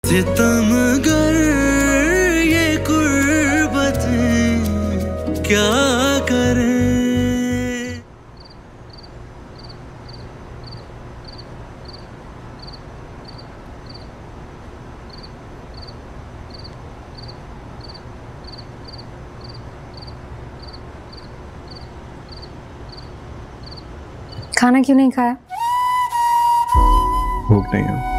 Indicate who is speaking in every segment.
Speaker 1: सितमगर ये गुर्बतें क्या करें।
Speaker 2: खाना क्यों नहीं खाया?
Speaker 3: भूख नहीं है।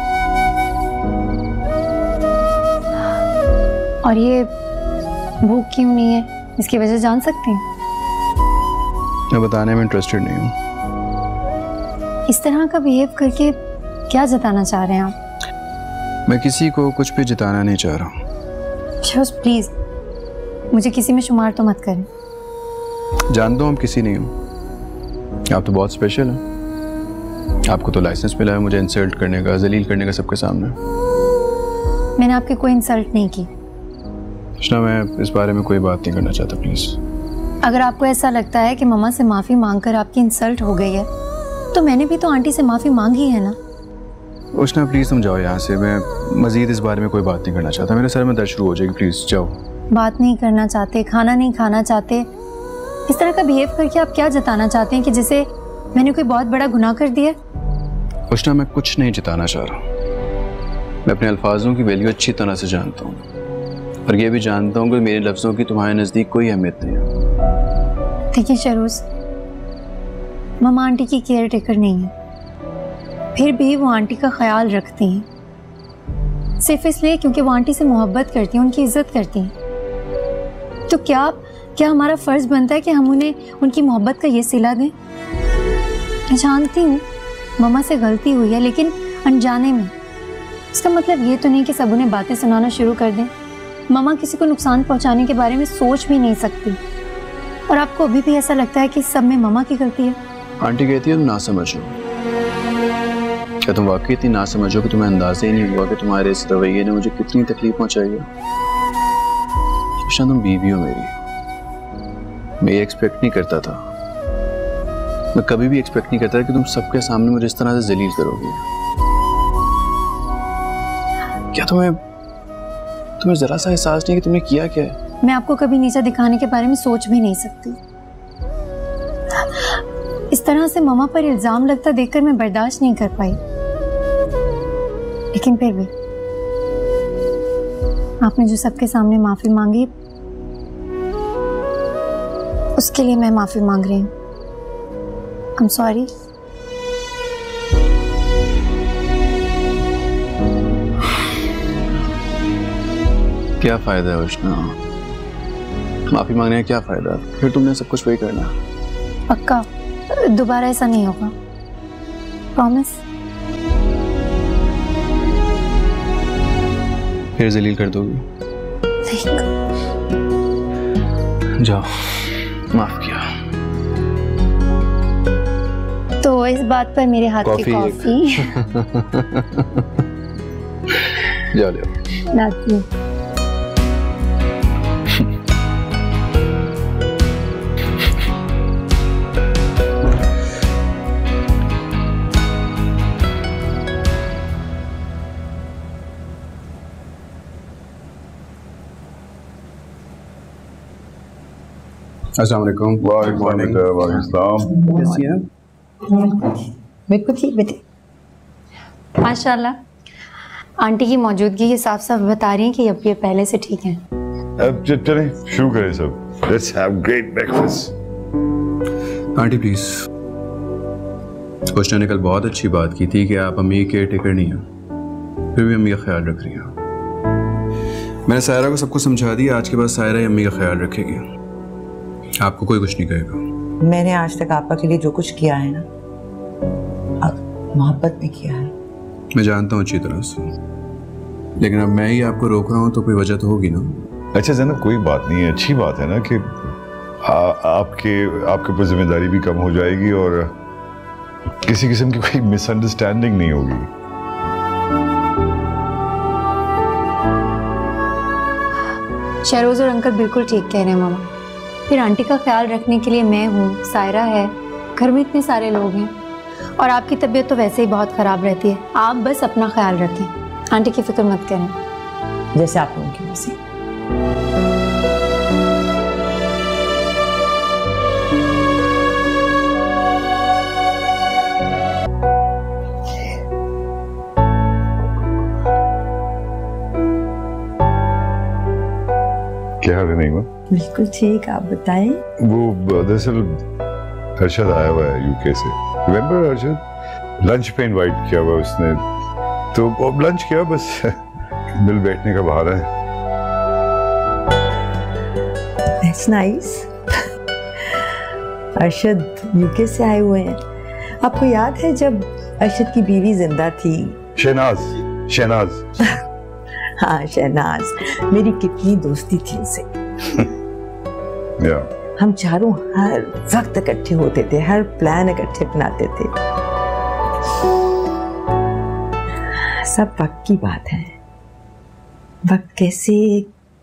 Speaker 2: और ये भूख क्यों नहीं है, इसकी वजह जान सकते हैं?
Speaker 3: मैं बताने में इंटरेस्टेड नहीं हूँ।
Speaker 2: इस तरह का बिहेव करके क्या जताना चाह रहे हैं आप?
Speaker 3: मैं किसी को कुछ भी जिताना नहीं चाह रहा।
Speaker 2: शोज प्लीज, मुझे किसी में शुमार तो मत करें।
Speaker 3: जानता हूँ हम किसी नहीं हूँ। आप तो बहुत स्पेशल हैं। आपको तो लाइसेंस मिला है मुझे इंसल्ट करने का, जलील करने का सबके सामने।
Speaker 2: मैंने आपकी कोई इंसल्ट नहीं की।
Speaker 3: कृष्णा, मैं इस बारे में कोई बात नहीं करना चाहता, प्लीज।
Speaker 2: अगर आपको ऐसा लगता है कि मम्मा से माफी मांगकर आपकी इंसल्ट हो गई है, तो मैंने भी तो आंटी से माफी मांगी है ना।
Speaker 3: कृष्णा प्लीज तुम जाओ यहाँ से। मैं मजीद इस बारे में कोई बात नहीं करना चाहता। मेरे सर में दर्द शुरू हो जाएगी। प्लीज जाओ।
Speaker 2: बात नहीं करना चाहते, खाना नहीं खाना चाहते, इस तरह का बिहेव करके आप क्या जताना चाहते हैं कि जिसे मैंने कोई बहुत बड़ा गुनाह कर दिया?
Speaker 3: कृष्णा, मैं कुछ नहीं जिताना चाह रहा। मैं अपने अल्फाजों की वैल्यू अच्छी तरह से जानता हूँ और ये भी जानता हूँ कि मेरे लफ्जों की तुम्हारे नजदीक कोई अहमियत नहीं है।
Speaker 2: देखिए शरोज, मम्मा आंटी की केयर टेकर नहीं है, फिर भी वो आंटी का ख्याल रखती हैं, सिर्फ इसलिए क्योंकि वो आंटी से मोहब्बत करती हैं, उनकी इज्जत करती हैं। तो क्या हमारा फर्ज बनता है कि हम उन्हें उनकी मोहब्बत का ये सिला दें? मैं जानती हूँ मम्मा से गलती हुई है, लेकिन अनजाने में। इसका मतलब ये तो नहीं कि सब उन्हें बातें सुनाना शुरू कर दें। मम्मा किसी को नुकसान पहुंचाने के बारे में सोच भी नहीं सकती। और आपको अभी भी ऐसा लगता है कि सब में मम्मा की गलती है?
Speaker 3: आंटी कहती है तुम ना समझो। क्या तुम वाकई इतनी ना समझो कि तुम्हें अंदाजा ही नहीं हुआ कि तुम्हारे इस रवैये ने मुझे कितनी तकलीफ पहुंचाई है? तुम बीवी हो मेरी। मैं ये एक्सपेक्ट नहीं करता था, मैं कभी भी एक्सपेक्ट नहीं करता कि तुम सबके सामने मुझे इस तरह से जलील करोगी। क्या तुम्हें जरा सा एहसास नहीं कि तुमने किया क्या है?
Speaker 2: मैं आपको कभी नीचा दिखाने के बारे में सोच भी नहीं सकती। इस तरह से मम्मा पर इल्जाम लगता देखकर मैं बर्दाश्त नहीं कर पाई। लेकिन फिर भी आपने जो सबके सामने माफी मांगी, उसके लिए मैं माफी मांग रही हूँ। I'm sorry.
Speaker 3: क्या फायदा है उष्णा? माफी मांगने का क्या फायदा? फिर तुमने सब कुछ वही करना।
Speaker 2: पक्का दोबारा ऐसा नहीं होगा, प्रॉमिस।
Speaker 3: फिर जलील कर दोगी? जाओ, माफ किया।
Speaker 2: तो इस बात पर मेरे हाथ की कॉफी
Speaker 3: जाओ ले
Speaker 2: लाती हूँ।
Speaker 3: अस्सलाम वालेकुम। कैसी हैं?
Speaker 2: बिल्कुल ठीक बेटे, माशाल्लाह। आंटी की मौजूदगी ये साफ साफ बता रही हैं कि अब ये पहले से ठीक हैं।
Speaker 4: अब चलें शुरू करें सब। Let's have great breakfast.
Speaker 3: Aunty please, Krishna ने कल बहुत अच्छी बात की थी कि आप अम्मी के टेकर नहीं हैं, फिर भी अम्मी का ख्याल रख रही हैं। मैंने सायरा को सब कुछ समझा दिया। आज के बाद सायरा अम्मी का ख्याल रखेगी, आपको कोई कुछ नहीं कहेगा।
Speaker 5: मैंने आज तक आपा के लिए जो कुछ किया है ना, अब मोहब्बत में किया है।
Speaker 3: मैं जानता हूँ अच्छी तरह से, लेकिन अब मैं ही आपको रोक रहा हूँ तो कोई वजह तो होगी ना।
Speaker 4: अच्छा ज़ैनब, कोई बात नहीं है, अच्छी बात है ना कि आपके ऊपर जिम्मेदारी भी कम हो जाएगी और किसी किस्म की कोई मिसअंडरस्टैंडिंग नहीं होगी।
Speaker 2: शहरोज और अंकल बिल्कुल ठीक कह रहे हैं मामा। फिर आंटी का ख्याल रखने के लिए मैं हूँ, सायरा है, घर में इतने सारे लोग हैं, और आपकी तबीयत तो वैसे ही बहुत ख़राब रहती है। आप बस अपना ख्याल रखें। आंटी की फिक्र मत करें।
Speaker 5: जैसे आप लोगों की मर्जी।
Speaker 4: क्या हाल है नईमा?
Speaker 5: बिल्कुल ठीक, आप बताएं।
Speaker 4: वो दरअसल अरशद आया हुआ है यूके से। रिमेम्बर अरशद? लंच पे इनवाइट किया हुआ उसने, तो अब लंच किया, बस मिल बैठने का बहाना है।
Speaker 5: That's nice. अरशद यूके से आए हुए हैं। आपको याद है जब अरशद की बीवी जिंदा थी? शहनाज। हाँ शहनाज, मेरी कितनी दोस्ती थी उनसे। हम चारों हर वक्त इकट्ठे होते थे, हर प्लान इकट्ठे बनाते थे। सब वक्त की बात है। वक्त कैसे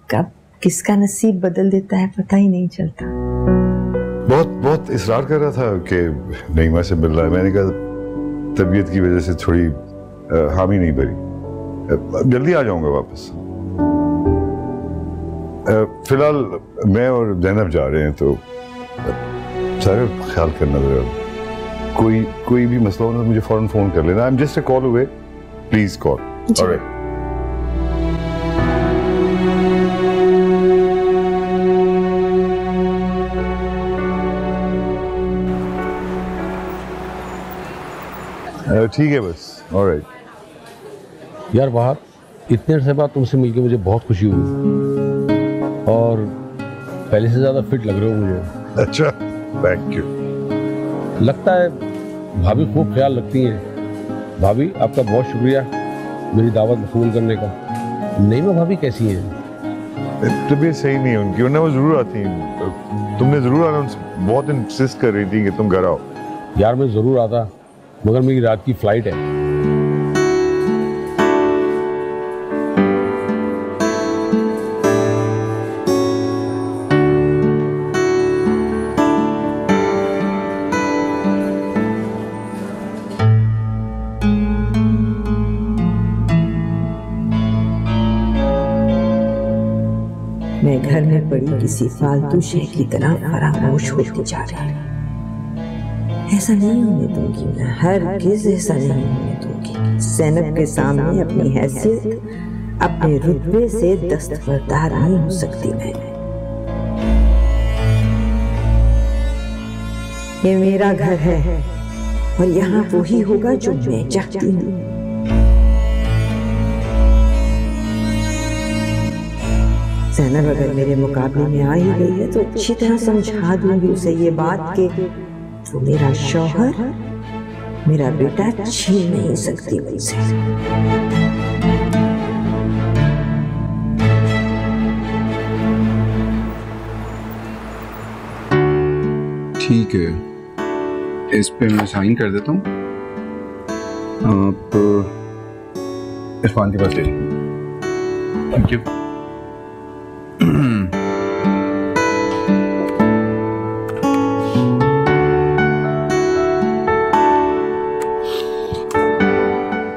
Speaker 5: कब किसका नसीब बदल देता है पता ही नहीं चलता।
Speaker 4: बहुत इसरार कर रहा था कि नईमा से मिल रहा है। मैंने कहा तबीयत की वजह से थोड़ी हामी नहीं भरी, जल्दी आ जाऊंगा वापस। फिलहाल मैं और ज़ैनब जा रहे हैं, तो सारे ख्याल करना जरा। कोई भी मसला हो ना मुझे फौरन फोन कर लेना। I am just a call away, please call. Alright. ठीक है बस। ऑलराइट
Speaker 6: यार बाहर इतने अरसे बाद तुमसे मिलके मुझे बहुत खुशी हुई, और पहले से ज्यादा फिट लग रहे हो मुझे।
Speaker 4: अच्छा, थैंक यू।
Speaker 6: लगता है भाभी खूब ख्याल रखती हैं। भाभी आपका बहुत शुक्रिया मेरी दावत कबूल करने का। नईमा भाभी कैसी हैं?
Speaker 4: तबीयत सही नहीं है उनकी, वरना वो जरूर आती हैं। तुमने जरूर आना, बहुत इंसिस्ट कर रही थी कि तुम घर आओ।
Speaker 6: यार मैं जरूर आता, मगर मेरी रात की फ्लाइट है।
Speaker 5: मैं घर में पड़ी किसी फालतू शय की तरह फरामोश होती जा रही हूँ। ऐसा नहीं होने दूंगी मैं, हरगिज़ ऐसा नहीं होने दूंगी। ज़ैनब के सामने अपनी हैसियत, अपने रुतबे से दस्तबरदार नहीं हो सकती मैं। ये मेरा घर है और यहाँ वो ही होगा जो मैं चाहती हूँ। ज़ैनब अगर मेरे मुकाबले में आ ही गई है तो अच्छी तरह समझा दूंगी उसे ये बात कि वो मेरा शौहर, मेरा बेटा छीन नहीं सकती मुझसे।
Speaker 3: ठीक है, इस पे मैं साइन कर देता हूँ। आप इरफान के पास ले लीजिए। Thank you.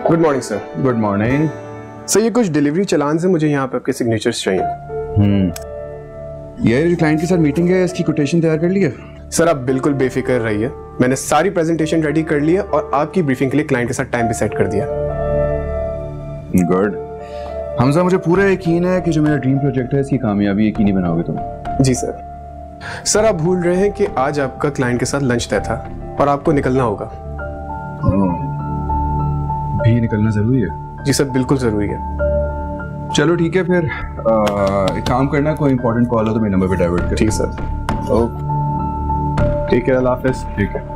Speaker 7: Good morning sir.
Speaker 3: Good morning
Speaker 7: sir, ये कुछ डिलीवरी चलान से मुझे यहाँ पे आपके सिग्नेचर्स चाहिए।
Speaker 3: ये क्लाइंट के साथ मीटिंग है, इसकी कोटेशन तैयार कर लिया?
Speaker 7: सर आप बिल्कुल बेफिक्र रहिए, मैंने सारी प्रेजेंटेशन रेडी कर ली है और आपकी ब्रीफिंग के लिए क्लाइंट के साथ टाइम भी सेट कर दिया।
Speaker 3: गुड हमजा, मुझे पूरा यकीन है कि जो मेरा ड्रीम प्रोजेक्ट है इसकी कामयाबी यकीनी बनाओगे तुम।
Speaker 7: जी सर। सर आप भूल रहे हैं कि आज आपका क्लाइंट के साथ लंच तय था और आपको निकलना होगा।
Speaker 3: भी निकलना जरूरी है? जी
Speaker 7: सर बिल्कुल जरूरी है।
Speaker 3: चलो ठीक है फिर, एक काम करना, कोई इंपॉर्टेंट कॉल हो तो मेरे नंबर पे डाइवर्ट कर।
Speaker 7: ठीक सर। ओके ठीक है, अल्लाह हाफिज।
Speaker 3: ठीक है।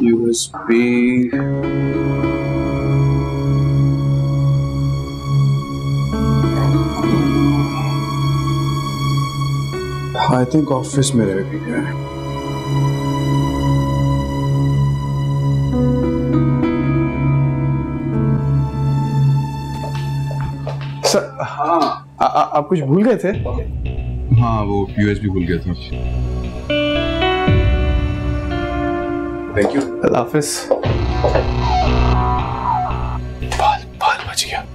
Speaker 3: USB. I think ऑफिस में रह गया है.
Speaker 7: सर हाँ आप कुछ भूल गए थे?
Speaker 3: हाँ, वो USB भूल गया था. Thank you.
Speaker 7: अल्लाह हाफिज. बाल बच गया.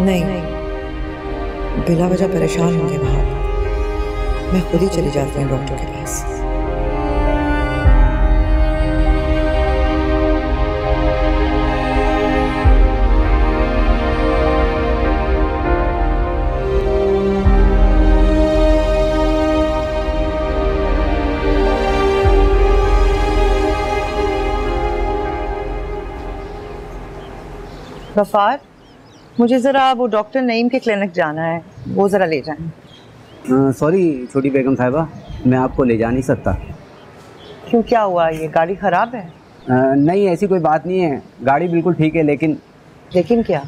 Speaker 5: नहीं, बिला वजह परेशान होंगे बाहर. मैं खुद ही चली जाती हूँ डॉक्टर के पास.
Speaker 8: गफार, मुझे ज़रा वो डॉक्टर नईम के क्लिनिक जाना है, वो ज़रा ले जाएं.
Speaker 9: सॉरी छोटी बेगम साहिबा, मैं आपको ले जा नहीं सकता.
Speaker 8: क्यों, क्या हुआ? ये गाड़ी ख़राब है?
Speaker 9: नहीं, ऐसी कोई बात नहीं है, गाड़ी बिल्कुल ठीक है.
Speaker 8: लेकिन क्या?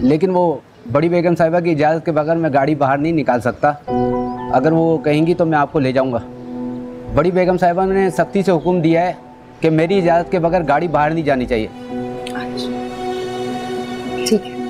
Speaker 9: लेकिन वो बड़ी बेगम साहिबा की इजाज़त के बगैर मैं गाड़ी बाहर नहीं निकाल सकता. अगर वो कहेंगी तो मैं आपको ले जाऊंगा. बड़ी बेगम साहिबा ने सख्ती से हुक्म दिया है कि मेरी इजाज़त के बगैर गाड़ी बाहर नहीं जानी चाहिए.
Speaker 8: ठीक है.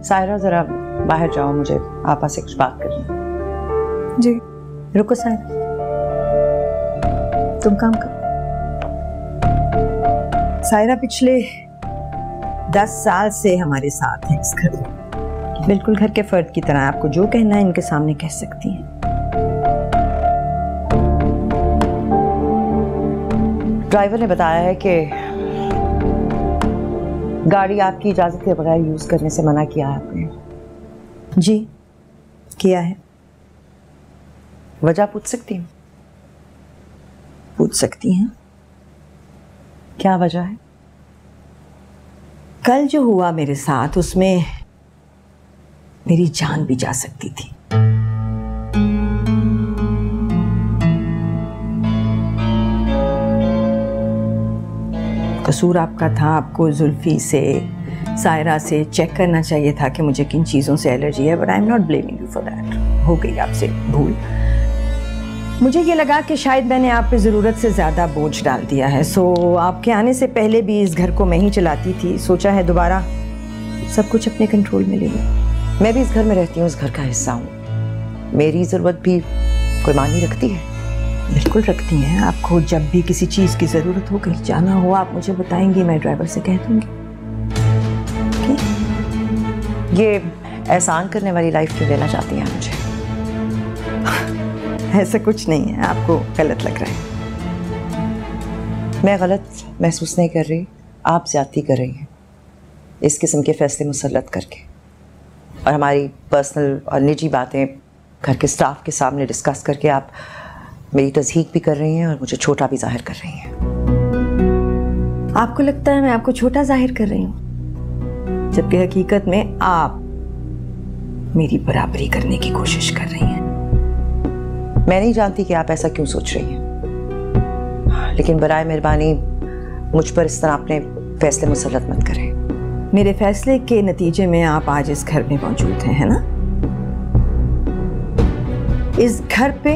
Speaker 8: सायरा, ज़रा बाहर जाओ, मुझे आपा से कुछ बात करनी है.
Speaker 2: जी.
Speaker 5: रुको सायरा, तुम काम करो. सायरा पिछले 10 साल से हमारे साथ है इस घर में. बिल्कुल घर के फर्द की तरह. आपको जो कहना है इनके सामने कह सकती हैं.
Speaker 8: ड्राइवर ने बताया है कि गाड़ी आपकी इजाज़त के बगैर यूज़ करने से मना किया है आपने.
Speaker 5: जी, किया है.
Speaker 8: वजह पूछ सकती हूँ?
Speaker 5: पूछ सकती हैं.
Speaker 8: क्या वजह है?
Speaker 5: कल जो हुआ मेरे साथ, उसमें मेरी जान भी जा सकती थी. कसूर आपका था. आपको जुल्फी से, सायरा से चेक करना चाहिए था कि मुझे किन चीज़ों से एलर्जी है. But I am not blaming you for that. हो गई आपसे भूल. मुझे ये लगा कि शायद मैंने आप पे ज़रूरत से ज़्यादा बोझ डाल दिया है. सो आपके आने से पहले भी इस घर को मैं ही चलाती थी. सोचा है दोबारा सब कुछ अपने कंट्रोल में ले लूँ.
Speaker 8: मैं भी इस घर में रहती हूँ, इस घर का हिस्सा हूँ. मेरी ज़रूरत भी कोई मानी रखती है?
Speaker 5: बिल्कुल रखती हैं. आपको जब भी किसी चीज़ की ज़रूरत हो, कहीं जाना हो, आप मुझे बताएंगी, मैं ड्राइवर से कह दूँगी.
Speaker 8: ये एहसान करने वाली लाइफ क्यों देना चाहती हैं मुझे?
Speaker 5: ऐसा कुछ नहीं है, आपको गलत लग रहा है.
Speaker 8: मैं गलत महसूस नहीं कर रही, आप ज़्यादती कर रही हैं इस किस्म के फैसले मुसल्लत करके. और हमारी पर्सनल और निजी बातें घर के स्टाफ के सामने डिस्कस करके आप मेरी तज़हीक भी कर रही हैं और मुझे छोटा भी जाहिर कर रही हैं.
Speaker 5: आपको लगता है मैं आपको छोटा जाहिर कर रही हूँ, जबकि हकीकत में आप मेरी बराबरी करने की कोशिश कर रही हैं.
Speaker 8: मैं नहीं जानती कि आप ऐसा क्यों सोच रही हैं, लेकिन बराए मेहरबानी मुझ पर इस तरह अपने फैसले मुसल्लत मत करें.
Speaker 5: मेरे फैसले के नतीजे में आप आज इस घर में मौजूद हैं, है ना? इस घर पे,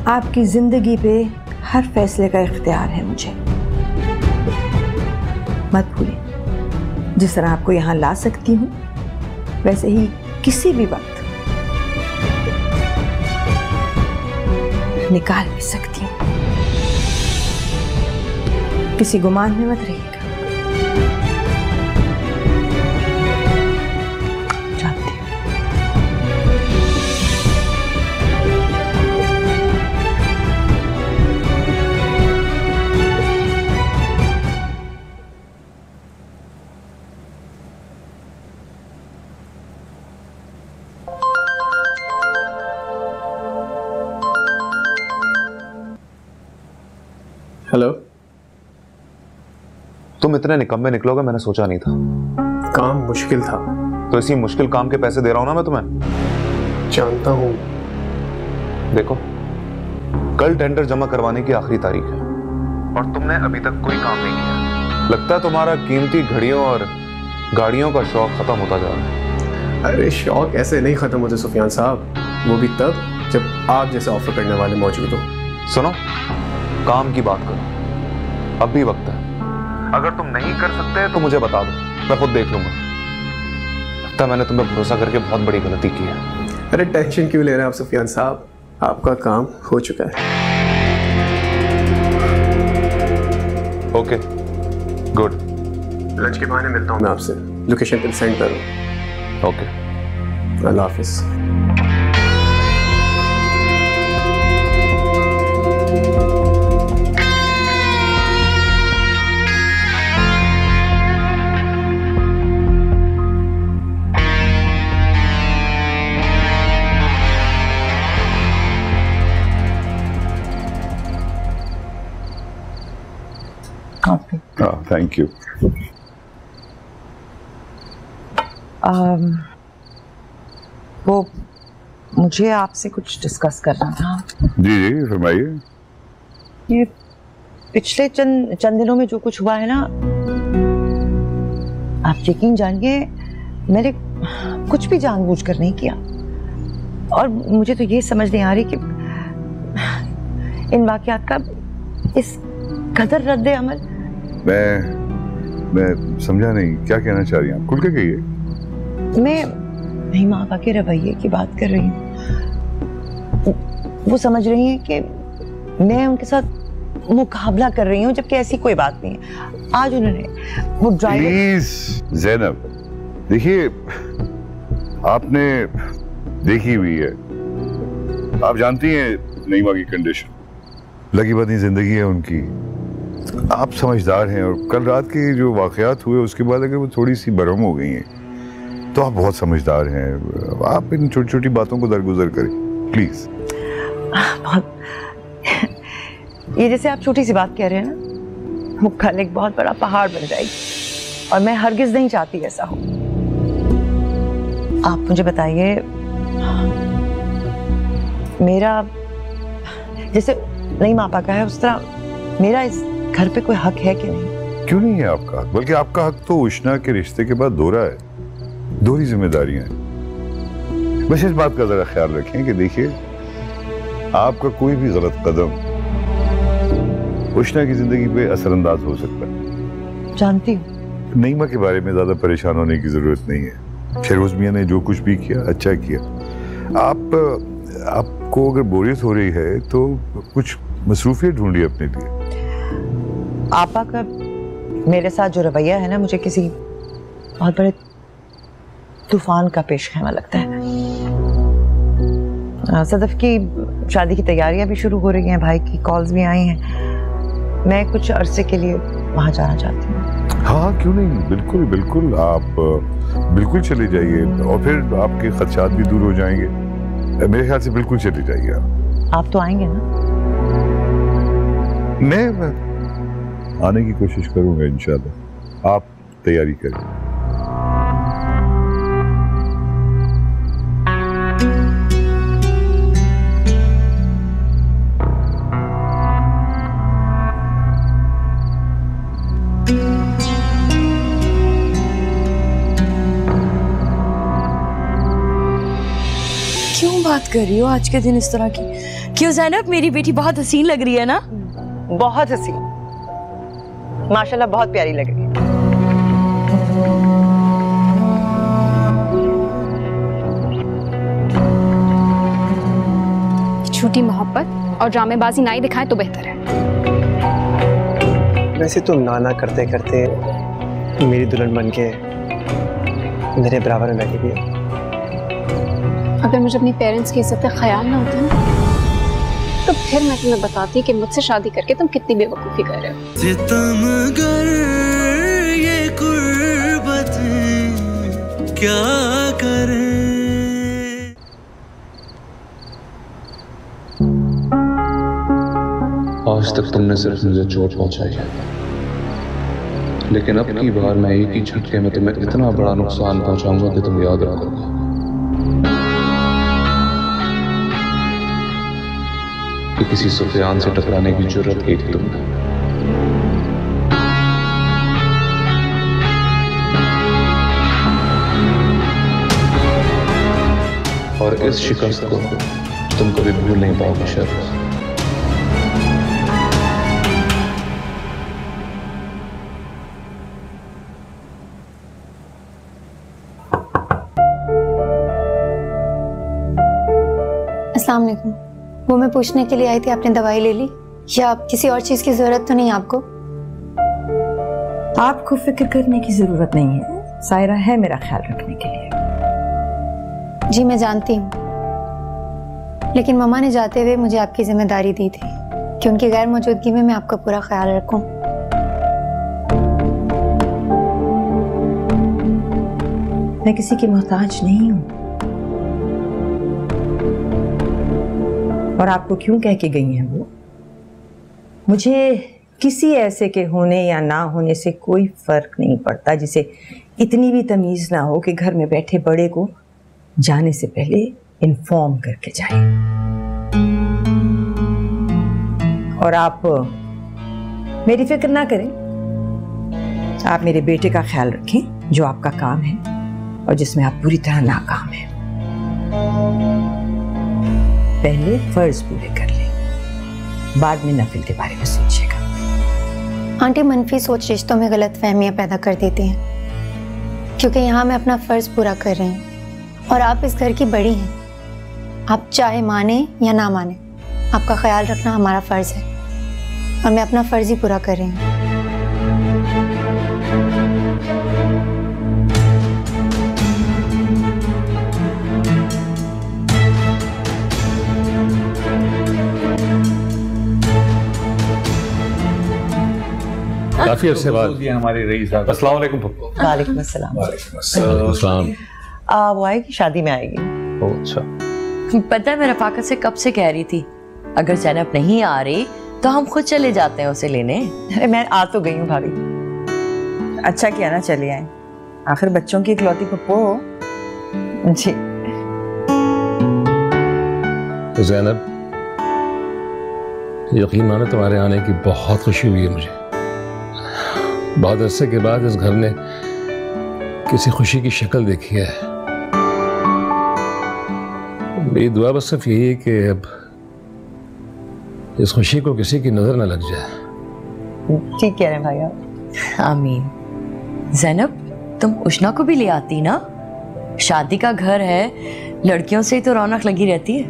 Speaker 5: आपकी जिंदगी पे हर फैसले का इख्तियार है मुझे. मत भूलें, जिस तरह आपको यहाँ ला सकती हूँ वैसे ही किसी भी वक्त निकाल भी सकती हूँ। किसी गुमान में मत रहिएगा। जाती हूँ।
Speaker 7: हेलो।
Speaker 10: तुम इतने निकम्मे निकलोगे मैंने सोचा नहीं था।
Speaker 7: काम मुश्किल था
Speaker 10: तो इसी मुश्किल काम के पैसे दे रहा हूं ना मैं तुम्हें।
Speaker 7: जानता हूं।
Speaker 10: देखो, कल टेंडर जमा करवाने की आखिरी तारीख है और तुमने अभी तक कोई काम नहीं किया। लगता है तुम्हारा कीमती घड़ियों और गाड़ियों का शौक खत्म होता जा रहा है।
Speaker 7: अरे शौक ऐसे नहीं खत्म होते सुफियान साहब, वो भी तब जब आप जैसे ऑफर करने वाले मौजूद हो।
Speaker 10: सुनो, काम की बात करो, अब भी वक्त है। अगर तुम नहीं कर सकते तो मुझे बता दो, मैं खुद देख लूंगा। लगता है मैंने तुम्हें भरोसा करके बहुत बड़ी गलती की है।
Speaker 7: अरे टेंशन क्यों ले रहे हैं आप सुफियान साहब, आपका काम हो चुका है।
Speaker 10: Okay, good.
Speaker 7: लंच के बहाने मिलता हूँ मैं आपसे, लोकेशन पे सेंड करो।
Speaker 10: Okay,
Speaker 7: Allah Hafiz.
Speaker 4: Thank you.
Speaker 8: वो मुझे आपसे कुछ डिस्कस करना था।
Speaker 4: जी जी फरमाइए।
Speaker 8: ये पिछले चंद दिनों में जो कुछ हुआ है ना, आप यकीन जानिए मैंने कुछ भी जानबूझकर नहीं किया और मुझे तो ये समझ नहीं आ रही कि इन वाकयात का इस कदर रद्द अमल।
Speaker 4: मैं समझा नहीं, क्या कहना चाह रही हैं आप? खुल के कहिए।
Speaker 8: मैं नहीं माँ बाप के रवैये की बात कर रही हूँ। वो समझ रही हैं कि मैं उनके साथ मुकाबला कर रही हूँ, जबकि ऐसी कोई बात नहीं है। आज उन्होंने वो ड्राइवर।
Speaker 4: प्लीज ज़ैनब, देखिए आपने देखी हुई है, आप जानती हैं नईमा की कंडीशन, लगी बदी जिंदगी है उनकी। आप समझदार हैं और कल रात के जो वाकयात हुए उसके बाद अगर वो थोड़ी सी बरहम हो गई हैं तो आप बहुत समझदार हैं। आप इन छोटी छोटी बातों को दरगुजर करें प्लीज।
Speaker 8: बहुत ये जैसे आप छोटी सी बात कह रहे हैं ना, वो कल एक बहुत बड़ा पहाड़ बन जाएगी और मैं हरगिज नहीं चाहती ऐसा हो। आप मुझे बताइए, मेरा जैसे नहीं मापा का है उस तरह मेरा इस घर पे कोई हक है कि नहीं?
Speaker 4: क्यों नहीं है आपका हक? बल्कि आपका हक तो उष्णा के रिश्ते के बाद दोहरा है, दोहरी जिम्मेदारियां हैं। बस इस बात का जरा ख्याल रखें कि देखिए आपका कोई भी गलत कदम उष्णा की जिंदगी पे असरअंदाज हो सकता है।
Speaker 8: जानती हूँ।
Speaker 4: नईमा के बारे में ज्यादा परेशान होने की जरूरत नहीं है। शेरोज मियां ने जो कुछ भी किया अच्छा किया। आपको अगर बोरियत हो रही है तो कुछ मसरूफियत ढूंढिए अपने लिए।
Speaker 8: आपा का मेरे साथ जो रवैया है ना, मुझे किसी बहुत बड़े तूफान का पेश खेमा लगता है। सदफ की शादी की तैयारियां भी शुरू हो रही हैं, भाई की कॉल्स भी आई हैं। मैं कुछ अरसे के लिए वहां जाना चाहती हूँ।
Speaker 4: हाँ क्यों नहीं, बिल्कुल बिल्कुल, आप बिल्कुल चले जाइए और फिर आपके खदशात भी दूर हो जाएंगे। मेरे ख्याल से बिल्कुल चले जाइए
Speaker 8: आप तो आएंगे ना?
Speaker 4: मैं आने की कोशिश करूंगा इंशाल्लाह, आप तैयारी करें।
Speaker 11: क्यों बात कर रही हो आज के दिन इस तरह की? क्यों ज़ैनब, मेरी बेटी बहुत हसीन लग रही है ना?
Speaker 8: बहुत हसीन, माशाल्लाह बहुत प्यारी लग रही है।
Speaker 12: झूठी मोहब्बत और ड्रामेबाजी ना ही दिखाए तो बेहतर है।
Speaker 7: वैसे तो ना करते करते मेरी दुल्हन बन के मेरे बराबर में बैठी हुई है।
Speaker 12: अगर मुझे अपनी पेरेंट्स की इज्जत का ख्याल ना होता ना, तो फिर मैं तुम्हें बताती कि मुझसे शादी करके तुम कितनी बेवकूफ़ी कर रहे हो।
Speaker 1: सितमगर ये कुर्बतें क्या करें।
Speaker 10: आज तक तुमने सिर्फ मुझे चोट पहुंचाई है, लेकिन अब की बार मैं एक ही झटके में तुम्हें इतना बड़ा नुकसान पहुंचाऊंगा कि तुम याद रखोगे। कि किसी सुफियान से टकराने की जरूरत की थी तुमने। और इस शिकस्त को तुम कभी भूल नहीं पाओगे शर्फ।
Speaker 2: अस्सलाम वालेकुम। वो मैं पूछने के लिए आई थी, आपने दवाई ले ली या किसी और चीज की जरूरत तो नहीं आपको?
Speaker 8: आपको फिक्र करने की जरूरत नहीं है, सायरा है मेरा ख्याल रखने के लिए।
Speaker 2: जी मैं जानती हूँ, लेकिन मम्मा ने जाते हुए मुझे आपकी जिम्मेदारी दी थी कि उनकी गैर मौजूदगी में मैं आपका पूरा ख्याल रखूं।
Speaker 8: मैं किसी की मोहताज नहीं हूं। और आपको क्यों कह के गई हैं वो? मुझे किसी ऐसे के होने या ना होने से कोई फर्क नहीं पड़ता जिसे इतनी भी तमीज ना हो कि घर में बैठे बड़े को जाने से पहले इन्फॉर्म करके जाए। और आप मेरी फिक्र ना करें, आप मेरे बेटे का ख्याल रखें जो आपका काम है और जिसमें आप पूरी तरह नाकाम हैं। पहले फर्ज पूरे कर ले, बाद में नफिल के बारे में सोचिएगा।
Speaker 2: आंटी, मनफी सोच रिश्तों में गलत फहमियां पैदा कर देती हैं, क्योंकि यहाँ मैं अपना फर्ज पूरा कर रही हूँ और आप इस घर की बड़ी हैं। आप चाहे माने या ना माने, आपका ख्याल रखना हमारा फर्ज है और मैं अपना फर्ज ही पूरा कर रही हूँ।
Speaker 6: काफी अरसे बाद हमारी रही साहब। अस्सलाम वालेकुम पप्पू।
Speaker 8: वालेकुम अस्सलाम। वो आएगी, शादी में आएगी।
Speaker 10: अच्छा,
Speaker 11: पता है मैं रफाकत से कब से कह रही थी अगर ज़ैनब नहीं आ रही तो हम खुद चले जाते हैं उसे लेने।
Speaker 8: अरे मैं आ तो गई हूँ भाभी। अच्छा किया ना चले आए, आखिर बच्चों की इकलौती पप्पू हो। जी
Speaker 6: तो ज़ैनब, यकीन मानो तुम्हारे आने की बहुत खुशी हुई है मुझे। बहुत अरसे के बाद इस घर ने किसी खुशी की शक्ल देखी है। मेरी दुआ बस सिर्फ यही है कि अब इस खुशी को किसी की नजर न लग जाए।
Speaker 8: ठीक कह रहे हैं भाई आप।
Speaker 11: आमीन। ज़ैनब, तुम उष्णा को भी ले आती ना, शादी का घर है, लड़कियों से ही तो रौनक लगी रहती है।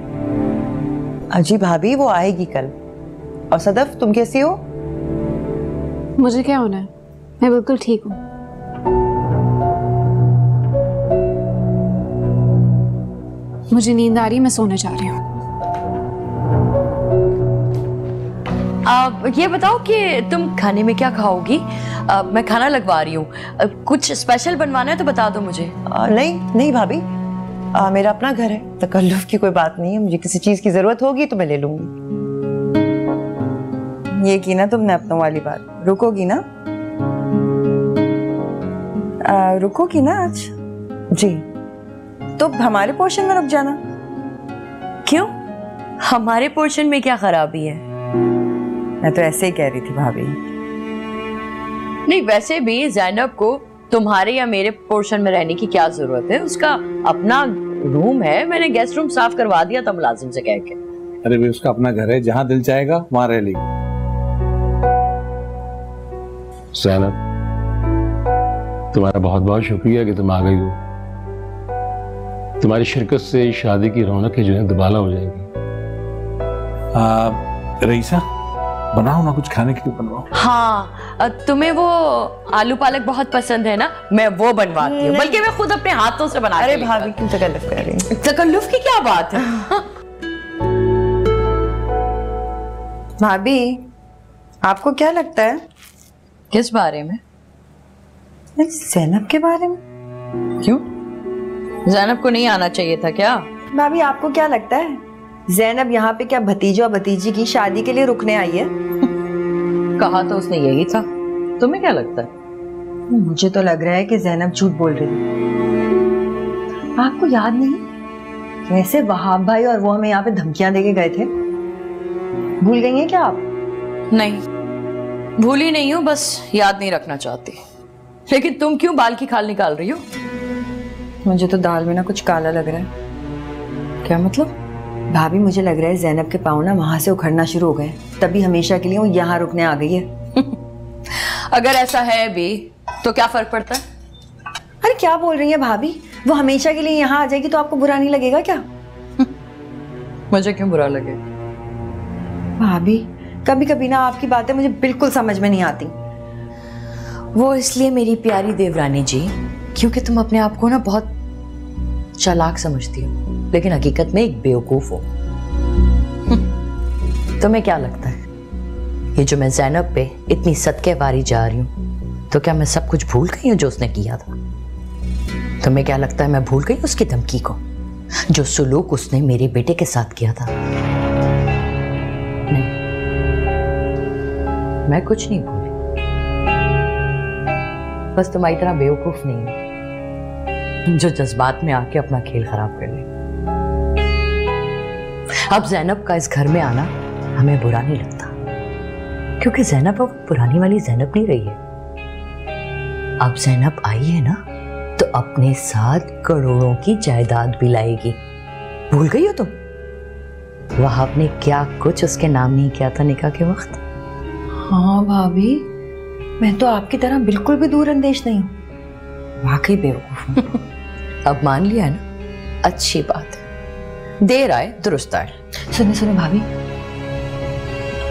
Speaker 8: अजी भाभी वो आएगी कल। और सदफ तुम कैसी हो?
Speaker 12: मुझे क्या होना है, मैं बिल्कुल ठीक हूँ। मुझे नींद आ रही है, मैं सोने जा रही हूँ।
Speaker 11: ये बताओ कि तुम खाने में क्या खाओगी? मैं खाना लगवा रही हूँ, कुछ स्पेशल बनवाना है तो बता दो मुझे।
Speaker 8: नहीं नहीं भाभी, मेरा अपना घर है, तकल्लुफ की कोई बात नहीं है। मुझे किसी चीज की जरूरत होगी तो मैं ले लूंगी। ये की ना तुमने अपनों वाली बात, रुकोगी ना? रुकोगी ना आज? जी, तो हमारे पोर्शन में रुक जाना।
Speaker 11: क्यों? हमारे पोर्शन में क्या खराबी है?
Speaker 8: मैं तो ऐसे ही कह रही थी भाभी।
Speaker 11: नहीं, वैसे भी ज़ैनब को तुम्हारे या मेरे पोर्शन में रहने की क्या जरूरत है? उसका अपना रूम है, मैंने गेस्ट रूम साफ करवा दिया था मुलाजिम से कह के।
Speaker 6: अरे भाई, उसका अपना घर है, जहां दिल चाहेगा वहां रह लेगी। ज़ैनब, तुम्हारा बहुत बहुत शुक्रिया कि तुम आ गई हो। तुम्हारी शिरकत से शादी की रौनकें जो है दुबाला हो जाएंगी।
Speaker 13: रईसा, बनाओ ना कुछ खाने के लिए, बनवाओ।
Speaker 11: हाँ, तुम्हें वो आलू पालक बहुत पसंद है ना, मैं वो बनवाती हूँ, बल्कि मैं खुद अपने हाथों से बना।
Speaker 8: अरे भाभी क्यों तकल्लुफ कर रही हैं?
Speaker 11: तकल्लुफ की क्या बात है?
Speaker 8: भाभी आपको क्या लगता है?
Speaker 11: किस बारे में?
Speaker 8: ज़ैनब के बारे में।
Speaker 11: क्यों? ज़ैनब को नहीं आना चाहिए था क्या?
Speaker 8: भाभी आपको क्या लगता है ज़ैनब यहाँ पे क्या भतीजा और भतीजी की शादी के लिए रुकने आई है?
Speaker 11: कहा तो उसने यही था, तुम्हें क्या लगता है?
Speaker 8: मुझे तो लग रहा है कि ज़ैनब झूठ बोल रही है। आपको याद नहीं कैसे वहाब भाई और वो हमें यहाँ पे धमकियां देके गए थे? भूल गई हैं क्या आप?
Speaker 11: नहीं, भूली नहीं हूँ, बस याद नहीं रखना चाहती। लेकिन तुम क्यों बाल की खाल निकाल रही हो?
Speaker 8: मुझे तो दाल में ना कुछ काला लग रहा है।
Speaker 11: क्या मतलब?
Speaker 8: भाभी मुझे लग रहा है ज़ैनब के पाँव ना वहां से उखड़ना शुरू हो गए, तभी हमेशा के लिए वो यहाँ रुकने आ गई है।
Speaker 11: अगर ऐसा है भी तो क्या फर्क पड़ता है?
Speaker 8: अरे क्या बोल रही है भाभी, वो हमेशा के लिए यहाँ आ जाएगी तो आपको बुरा नहीं लगेगा क्या?
Speaker 11: मुझे क्यों बुरा लगेगा?
Speaker 8: भाभी कभी कभी ना आपकी बातें मुझे बिल्कुल समझ में नहीं आती।
Speaker 11: वो इसलिए मेरी प्यारी देवरानी जी क्योंकि तुम अपने आप को ना बहुत चालाक समझती हो, लेकिन हकीकत में एक बेवकूफ हो। तुम्हें क्या लगता है ये जो मैं ज़ैनब पे इतनी सदके वारी जा रही हूँ, तो क्या मैं सब कुछ भूल गई हूँ जो उसने किया था? तुम्हें क्या लगता है मैं भूल गई उसकी धमकी को, जो सुलूक उसने मेरे बेटे के साथ किया था? नहीं, मैं कुछ नहीं भूली। बस तुम्हारी तरह बेवकूफ नहीं है जो जज्बात में आके अपना खेल खराब कर ले। अब ज़ैनब का इस घर में आना हमें बुरा नहीं लगता, क्योंकि ज़ैनब अब पुरानी वाली ज़ैनब नहीं रही है। अब ज़ैनब आई है ना, तो अपने साथ करोड़ों की जायदाद भी लाएगी। भूल गई हो तुम वहाब ने क्या कुछ उसके नाम नहीं किया था निकाह के वक्त?
Speaker 8: हाँ भाभी, मैं तो आपकी तरह बिल्कुल भी दूरअंदेश नहीं हूँ, वाकई बेवकूफ हूँ।
Speaker 11: अब मान लिया है ना, अच्छी बात है, देर आए दुरुस्त आए।
Speaker 8: सुनिए सुनिए भाभी,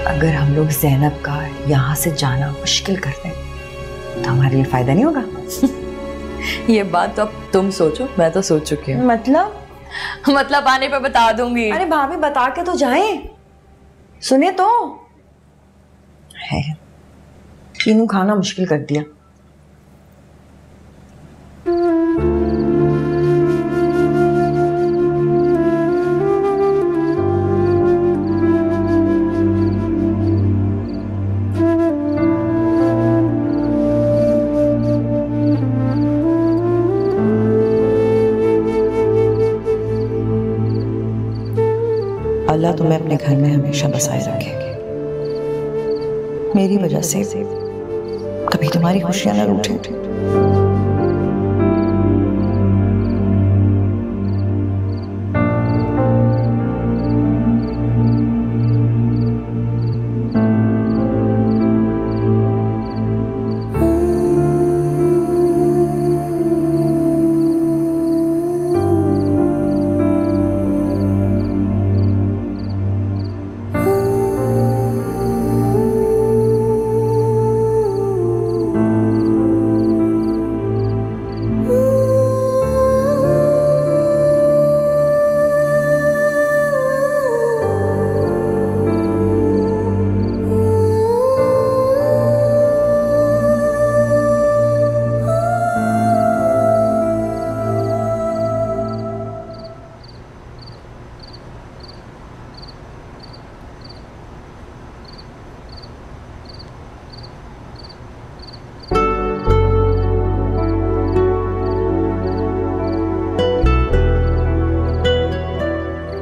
Speaker 8: अगर हम लोग ज़ैनब का यहाँ से जाना मुश्किल कर दें तो हमारे लिए फायदा नहीं होगा?
Speaker 11: ये बात तो अब तुम सोचो, मैं तो सोच चुकी हूँ। मतलब आने पे बता दूंगी।
Speaker 8: अरे भाभी बता के तो जाएं, सुने तो है, तीनों खाना मुश्किल कर दिया। अल्लाह तुम्हें अपने घर में हमेशा बसाए रखे, मेरी वजह से कभी तुम्हारी खुशियां न रूठे।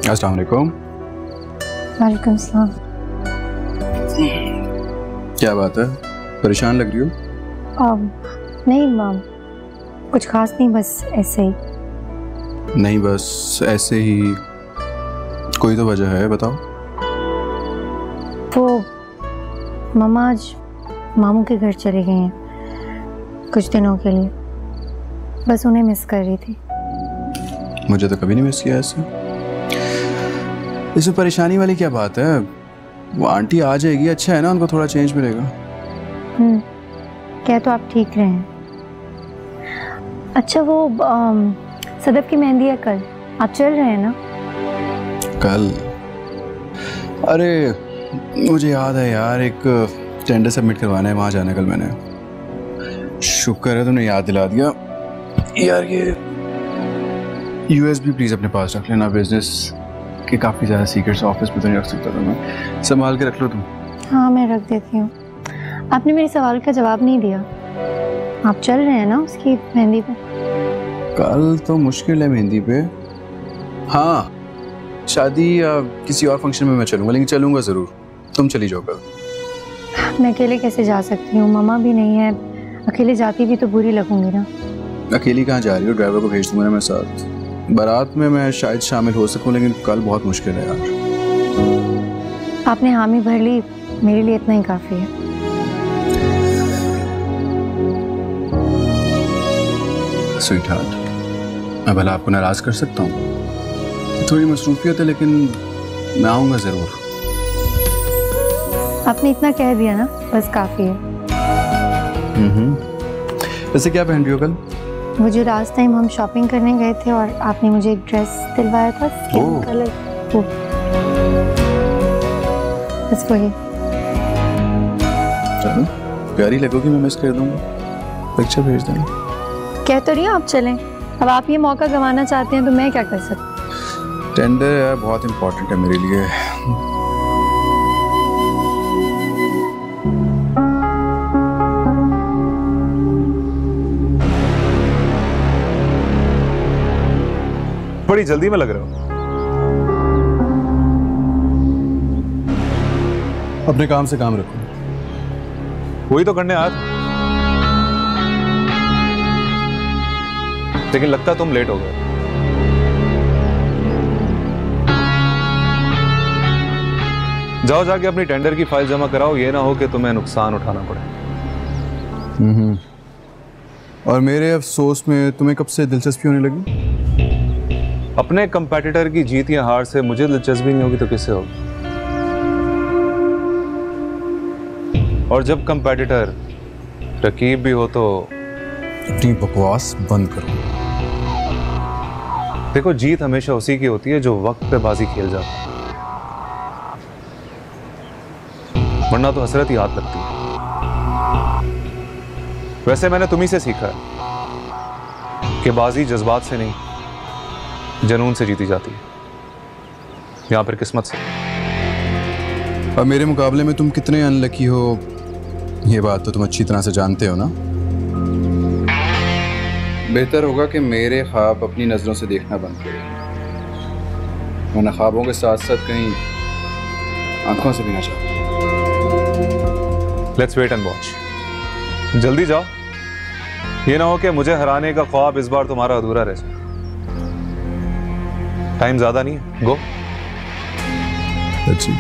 Speaker 3: अस्सलाम वालेकुम।
Speaker 2: वालेकुम सलाम।
Speaker 3: क्या बात है, परेशान लग रही हो?
Speaker 2: नहीं माम, कुछ खास नहीं, बस ऐसे ही।
Speaker 3: नहीं बस ऐसे ही, कोई तो वजह है, बताओ।
Speaker 2: वो मामा आज मामू के घर चले गए हैं कुछ दिनों के लिए। बस उन्हें मिस कर रही थी।
Speaker 3: मुझे तो कभी नहीं मिस किया ऐसे। इसमें परेशानी वाली क्या बात है? वो आंटी आ जाएगी, अच्छा है ना, उनको थोड़ा चेंज मिलेगा।
Speaker 2: क्या तो आप ठीक रहे हैं। अच्छा वो सदफ की मेहंदी है कल, आप चल रहे हैं ना?
Speaker 3: कल? अरे मुझे याद है यार, एक टेंडर सबमिट करवाना है, वहाँ जाना है कल मैंने। शुक्र है तुमने याद दिला दिया यार। ये यूएसबी प्लीज़ अपने पास रख लेना, बिजनेस के काफ़ी ज़्यादा सीक्रेट्स ऑफिस में तो नहीं रख सकता था मैं, संभाल के रख लो तुम।
Speaker 2: हाँ मैं रख देती हूँ। आपने मेरे सवाल का जवाब नहीं दिया। आप चल रहे हैं ना उसकी मेहंदी पे?
Speaker 3: कल तो मुश्किल है मेहंदी पे। हाँ शादी या किसी और फंक्शन में मैं चलूँगा, लेकिन चलूँगा ज़रूर। तुम चली जाओ कल।
Speaker 2: मैं अकेले कैसे जा सकती हूँ? मम्मा भी नहीं है, अकेले जाती भी तो बुरी लगूंगी ना।
Speaker 3: अकेली कहाँ जा रही हो? ड्राइवर को भेज दूंगा ना मैं साथ। बारात में मैं शायद शामिल हो सकूं, लेकिन कल बहुत मुश्किल है यार।
Speaker 2: आपने हामी भर ली, मेरे लिए इतना ही काफी है।
Speaker 3: स्वीट हार्ट, मैं भला आपको नाराज कर सकता हूँ? थोड़ी मसरूफियत है, लेकिन मैं आऊँगा ज़रूर।
Speaker 2: आपने इतना कह दिया ना, बस काफी है।
Speaker 3: वैसे क्या पहन रही हो कल?
Speaker 2: वो जो लास्ट टाइम हम शॉपिंग करने गए थे और आपने मुझे एक ड्रेस दिलवाया था, स्किन कलर, वो बस वही।
Speaker 3: चलो प्यारी लगोगी, मैं मिस कर दूंगा। पिक्चर भेज देना।
Speaker 2: कह तो रही हो आप चलें, अब आप ये मौका गंवाना चाहते हैं तो मैं क्या कर सकती?
Speaker 3: टेंडर है, बहुत इम्पोर्टेंट है मेरे लिए।
Speaker 10: बड़ी जल्दी में लग रहे हो।
Speaker 3: अपने काम से काम रखो।
Speaker 10: वही तो करने आया था, लेकिन लगता तुम लेट हो गए। जाओ जाके अपनी टेंडर की फाइल जमा कराओ, ये ना हो कि तुम्हें नुकसान उठाना पड़े।
Speaker 3: और मेरे अफसोस में तुम्हें कब से दिलचस्पी होने लगी?
Speaker 10: अपने कंपेटिटर की जीत या हार से मुझे दिलचस्पी नहीं होगी तो किससे होगी? और जब कंपेटिटर रकीब भी हो तो
Speaker 3: अपनी बकवास बंद करो।
Speaker 10: देखो, जीत हमेशा उसी की होती है जो वक्त पे बाजी खेल जाता है, वरना तो हसरत ही हाथ लगती है। वैसे मैंने तुम्ही से सीखा है कि बाजी जज्बात से नहीं, जनून से जीती जाती है, या फिर किस्मत से।
Speaker 3: अब मेरे मुकाबले में तुम कितने अनलकी हो, ये बात तो तुम अच्छी तरह से जानते हो ना। बेहतर होगा कि मेरे ख्वाब अपनी नज़रों से देखना बंद करें, वरना ख्वाबों के साथ साथ कहीं आंखों से भी ना जाओ।
Speaker 10: Let's wait and watch. जल्दी जाओ, ये ना हो कि मुझे हराने का ख्वाब इस बार तुम्हारा अधूरा रह जाए। टाइम ज्यादा नहीं है, गो।
Speaker 3: अच्छी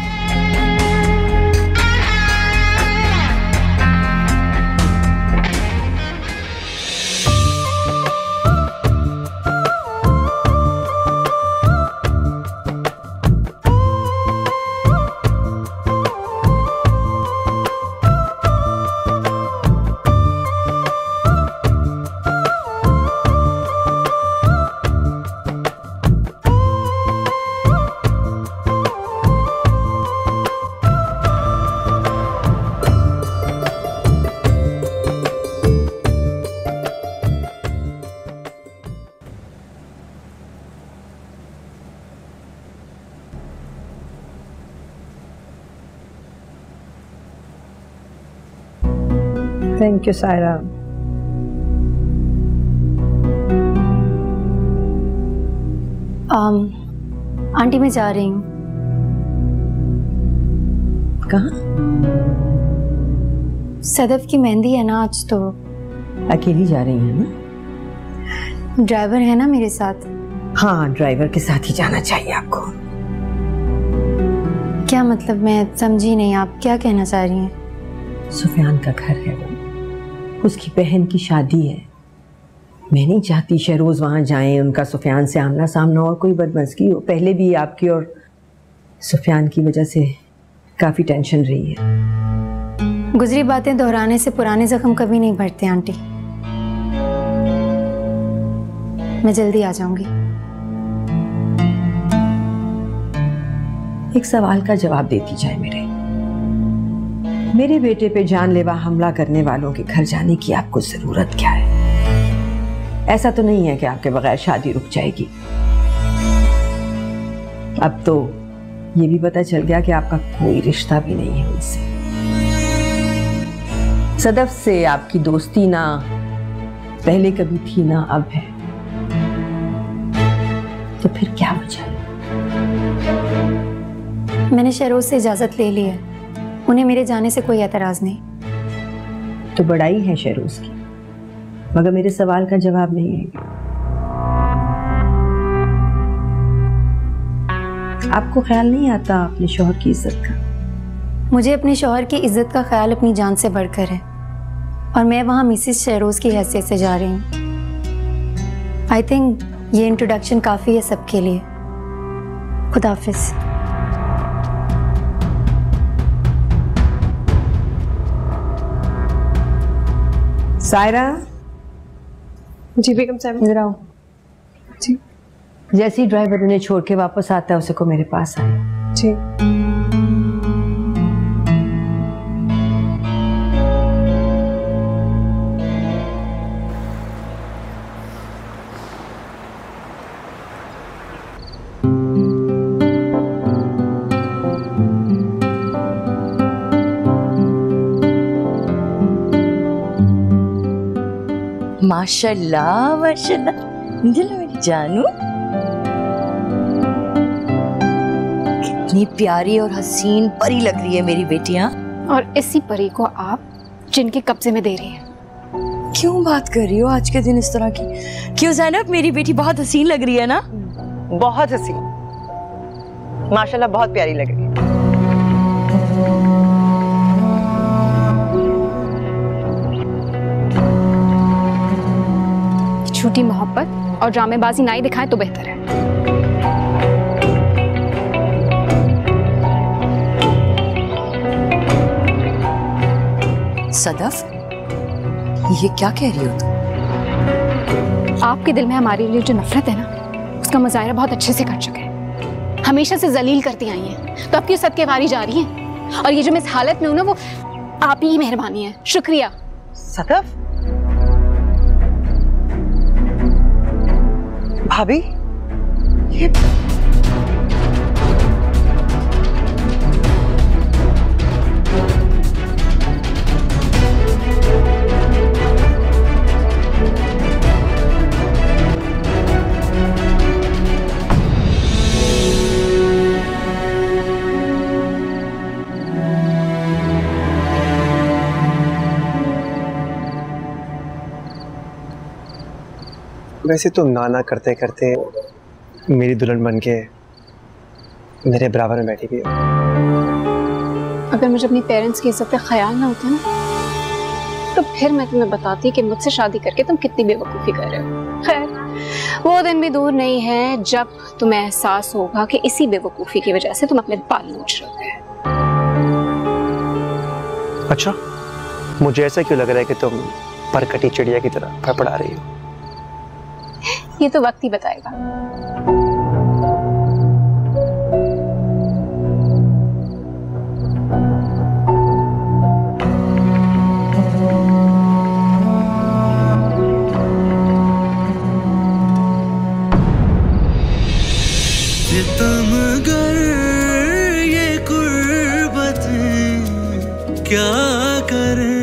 Speaker 5: थैंक यू सायरा।
Speaker 2: आंटी मैं जा रही हूँ।
Speaker 5: कहाँ?
Speaker 2: सदफ की मेहंदी है ना आज, तो
Speaker 5: अकेली जा रही है ना?
Speaker 2: ड्राइवर है ना मेरे साथ।
Speaker 5: हाँ, ड्राइवर के साथ ही जाना चाहिए आपको।
Speaker 2: क्या मतलब? मैं समझी नहीं, आप क्या कहना चाह रही हैं?
Speaker 5: सुफियान का घर है वो, उसकी बहन की शादी है, मैं नहीं चाहती शहरोज वहां जाएं, उनका सुफियान से आमना सामना और कोई बदमज़गी हो। पहले भी आपकी और सुफियान की वजह से काफ़ी टेंशन रही है।
Speaker 2: गुजरी बातें दोहराने से पुराने जख्म कभी नहीं भरते आंटी। मैं जल्दी आ जाऊंगी।
Speaker 5: एक सवाल का जवाब देती जाए। मेरे बेटे पे जानलेवा हमला करने वालों के घर जाने की आपको जरूरत क्या है? ऐसा तो नहीं है कि आपके बगैर शादी रुक जाएगी। अब तो ये भी पता चल गया कि आपका कोई रिश्ता भी नहीं है उनसे। सदफ से आपकी दोस्ती ना पहले कभी थी ना अब है, तो फिर क्या वजह है?
Speaker 2: मैंने शहरोज से इजाजत ले ली है, उन्हें मेरे जाने से कोई एतराज नहीं।
Speaker 5: तो बड़ाई है शहरोज की, मगर मेरे सवाल का जवाब नहीं है। आपको ख्याल नहीं आता अपने शौहर की इज्जत का?
Speaker 2: मुझे अपने शौहर की इज्जत का ख्याल अपनी जान से बढ़कर है, और मैं वहां मिसेस शहरोज की हैसियत से जा रही हूँ। आई थिंक ये इंट्रोडक्शन काफी है सबके लिए। खुदा हाफिज।
Speaker 5: सायरा।
Speaker 12: जी बेगम साहब।
Speaker 5: इधर आओ।
Speaker 12: जी।
Speaker 5: जैसे ही ड्राइवर उन्हें छोड़ के वापस आता है उसे को मेरे पास आए।
Speaker 12: जी।
Speaker 11: माशाल्लाह माशाल्लाह, मेरी जानू कितनी प्यारी और हसीन परी लग रही है मेरी बेटियां।
Speaker 12: और इसी परी को आप जिनके कब्जे में दे रही हैं।
Speaker 11: क्यों बात कर रही हो आज के दिन इस तरह की? क्यों ज़ैनब, मेरी बेटी बहुत हसीन लग रही है ना?
Speaker 8: बहुत हसीन, माशाल्लाह बहुत प्यारी लग रही है।
Speaker 12: झूठी मोहब्बत और ड्रामेबाजी ना ही दिखाएं तो बेहतर है।
Speaker 11: सदफ, ये क्या कह रही हो तुम?
Speaker 12: आपके दिल में हमारे लिए जो नफरत है ना, उसका मुजाहिरा बहुत अच्छे से कर चुके हैं। हमेशा से जलील करती आई हैं, तो अब क्यों सदके वारी जा रही हैं? और ये जो मैं इस हालत में हूं ना, वो आप ही मेहरबानी है। शुक्रिया।
Speaker 8: सदफ, भाभी, ये
Speaker 7: वैसे तो ना करते करते मेरी दुल्हन बन के मेरे बराबर में बैठी हुई है।
Speaker 12: अगर मुझे अपनी पेरेंट्स की इज्जत का ख्याल ना होता ना, तो फिर मैं तुम्हें बताती कि मुझसे शादी करके तुम कितनी बेवकूफ़ी कर रहे हो। खैर, वो दिन भी दूर नहीं है जब तुम्हें एहसास होगा कि इसी बेवकूफ़ी की वजह से तुम अपने बाल नोच रहे हो।
Speaker 7: अच्छा, मुझे ऐसा क्यों लग रहा है कि तुम परकटी चिड़िया की तरह फड़फड़ा रही हो?
Speaker 12: ये तो वक्त ही बताएगा।
Speaker 1: सितमगर ये कुर्बत क्या करे।